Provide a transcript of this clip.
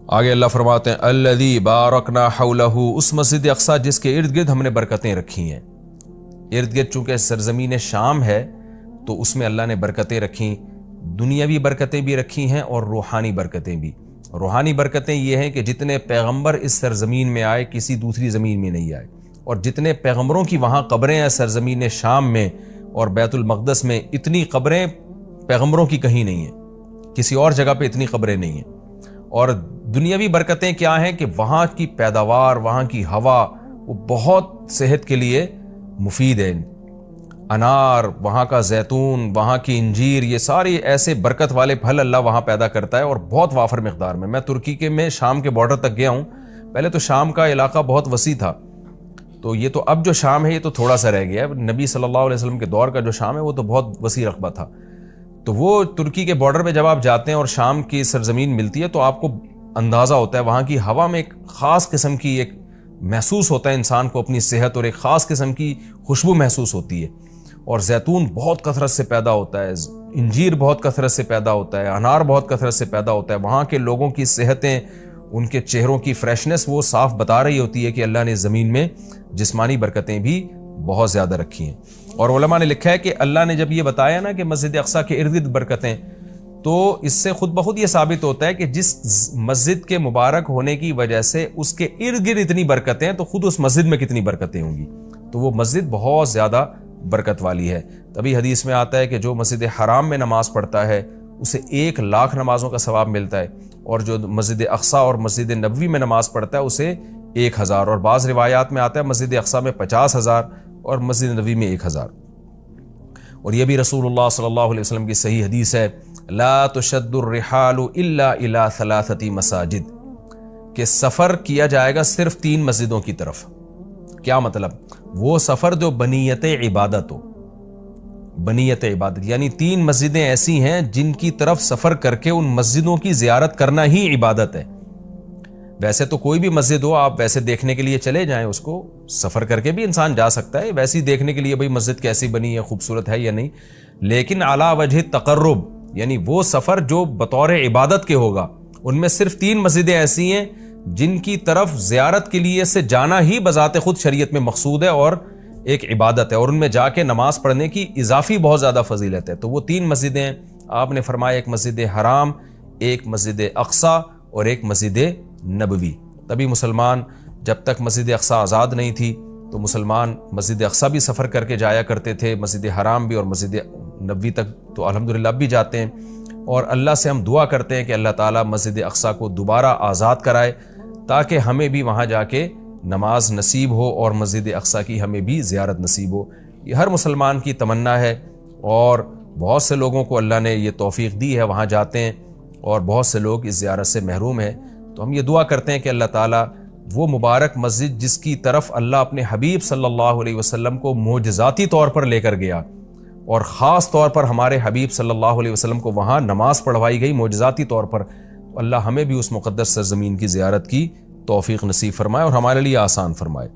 آگے اللہ فرماتے ہیں الذی بارکنا حولہ، اس مسجد اقصی جس کے ارد گرد ہم نے برکتیں رکھی ہیں۔ ارد گرد چونکہ سرزمین شام ہے تو اس میں اللہ نے برکتیں رکھیں، دنیاوی برکتیں بھی رکھی ہیں اور روحانی برکتیں بھی۔ روحانی برکتیں یہ ہیں کہ جتنے پیغمبر اس سرزمین میں آئے کسی دوسری زمین میں نہیں آئے، اور جتنے پیغمبروں کی وہاں قبریں ہیں سرزمین شام میں اور بیت المقدس میں، اتنی قبریں پیغمبروں کی کہیں نہیں ہیں، کسی اور جگہ پہ اتنی قبریں نہیں ہیں۔ اور دنیاوی برکتیں کیا ہیں کہ وہاں کی پیداوار، وہاں کی ہوا وہ بہت صحت کے لیے مفید ہے۔ انار، وہاں کا زیتون، وہاں کی انجیر، یہ سارے ایسے برکت والے پھل اللہ وہاں پیدا کرتا ہے اور بہت وافر مقدار میں۔ میں ترکی کے میں شام کے بارڈر تک گیا ہوں۔ پہلے تو شام کا علاقہ بہت وسیع تھا، تو یہ تو اب جو شام ہے یہ تو تھوڑا سا رہ گیا ہے۔ نبی صلی اللہ علیہ وسلم کے دور کا جو شام ہے وہ تو بہت وسیع رقبہ تھا۔ تو وہ ترکی کے بارڈر پہ جب آپ جاتے ہیں اور شام کی سرزمین ملتی ہے تو آپ کو اندازہ ہوتا ہے وہاں کی ہوا میں ایک خاص قسم کی ایک محسوس ہوتا ہے انسان کو اپنی صحت، اور ایک خاص قسم کی خوشبو محسوس ہوتی ہے۔ اور زیتون بہت کثرت سے پیدا ہوتا ہے، انجیر بہت کثرت سے پیدا ہوتا ہے، انار بہت کثرت سے پیدا ہوتا ہے۔ وہاں کے لوگوں کی صحتیں، ان کے چہروں کی فریشنس وہ صاف بتا رہی ہوتی ہے کہ اللہ نے زمین میں جسمانی برکتیں بھی بہت زیادہ رکھی ہیں۔ اور علماء نے لکھا ہے کہ اللہ نے جب یہ بتایا نا کہ مسجد اقصی کے ارد گرد برکتیں، تو اس سے خود بخود یہ ثابت ہوتا ہے کہ جس مسجد کے مبارک ہونے کی وجہ سے اس کے ارد گرد اتنی برکتیں ہیں تو خود اس مسجد میں کتنی برکتیں ہوں گی۔ تو وہ مسجد بہت زیادہ برکت والی ہے۔ تبھی حدیث میں آتا ہے کہ جو مسجد حرام میں نماز پڑھتا ہے اسے 1,00,000 نمازوں کا ثواب ملتا ہے، اور جو مسجد اقصی اور مسجد نبوی میں نماز پڑھتا ہے اسے 1,000، اور بعض روایات میں آتا ہے مسجد اقصی میں 50,000 اور مسجد نبوی میں 1,000۔ اور یہ بھی رسول اللہ صلی اللہ علیہ وسلم کی صحیح حدیث ہے، لا تشد الرحال الا الى 3 مساجد، کہ سفر کیا جائے گا صرف 3 مسجدوں کی طرف۔ کیا مطلب؟ وہ سفر جو بنیت عبادت ہو، بنیت عبادت یعنی 3 مسجدیں ایسی ہیں جن کی طرف سفر کر کے ان مسجدوں کی زیارت کرنا ہی عبادت ہے۔ ویسے تو کوئی بھی مسجد ہو آپ ویسے دیکھنے کے لیے چلے جائیں، اس کو سفر کر کے بھی انسان جا سکتا ہے ویسے ہی دیکھنے کے لیے، بھئی مسجد کیسی بنی ہے، خوبصورت ہے یا نہیں، لیکن علی وجہ تقرب یعنی وہ سفر جو بطور عبادت کے ہوگا، ان میں صرف 3 مسجدیں ایسی ہیں جن کی طرف زیارت کے لیے سے جانا ہی بذات خود شریعت میں مقصود ہے اور ایک عبادت ہے، اور ان میں جا کے نماز پڑھنے کی اضافی بہت زیادہ فضیلت ہے۔ تو وہ 3 مسجدیں ہیں، آپ نے فرمایا ایک مسجد حرام، ایک مسجد اقصی اور ایک مسجد نبوی۔ تبھی مسلمان جب تک مسجد اقصی آزاد نہیں تھی تو مسلمان مسجد اقصی بھی سفر کر کے جایا کرتے تھے، مسجد حرام بھی، اور مسجد نبوی تک تو الحمدللہ اب بھی جاتے ہیں۔ اور اللہ سے ہم دعا کرتے ہیں کہ اللہ تعالیٰ مسجد اقصی کو دوبارہ آزاد کرائے تاکہ ہمیں بھی وہاں جا کے نماز نصیب ہو اور مسجد اقصی کی ہمیں بھی زیارت نصیب ہو۔ یہ ہر مسلمان کی تمنا ہے، اور بہت سے لوگوں کو اللہ نے یہ توفیق دی ہے، وہاں جاتے ہیں، اور بہت سے لوگ اس زیارت سے محروم ہیں۔ تو ہم یہ دعا کرتے ہیں کہ اللہ تعالیٰ وہ مبارک مسجد جس کی طرف اللہ اپنے حبیب صلی اللہ علیہ وسلم کو معجزاتی طور پر لے کر گیا، اور خاص طور پر ہمارے حبیب صلی اللہ علیہ وسلم کو وہاں نماز پڑھوائی گئی معجزاتی طور پر، تو اللہ ہمیں بھی اس مقدس سرزمین کی زیارت کی توفیق نصیب فرمائے اور ہمارے لیے آسان فرمائے۔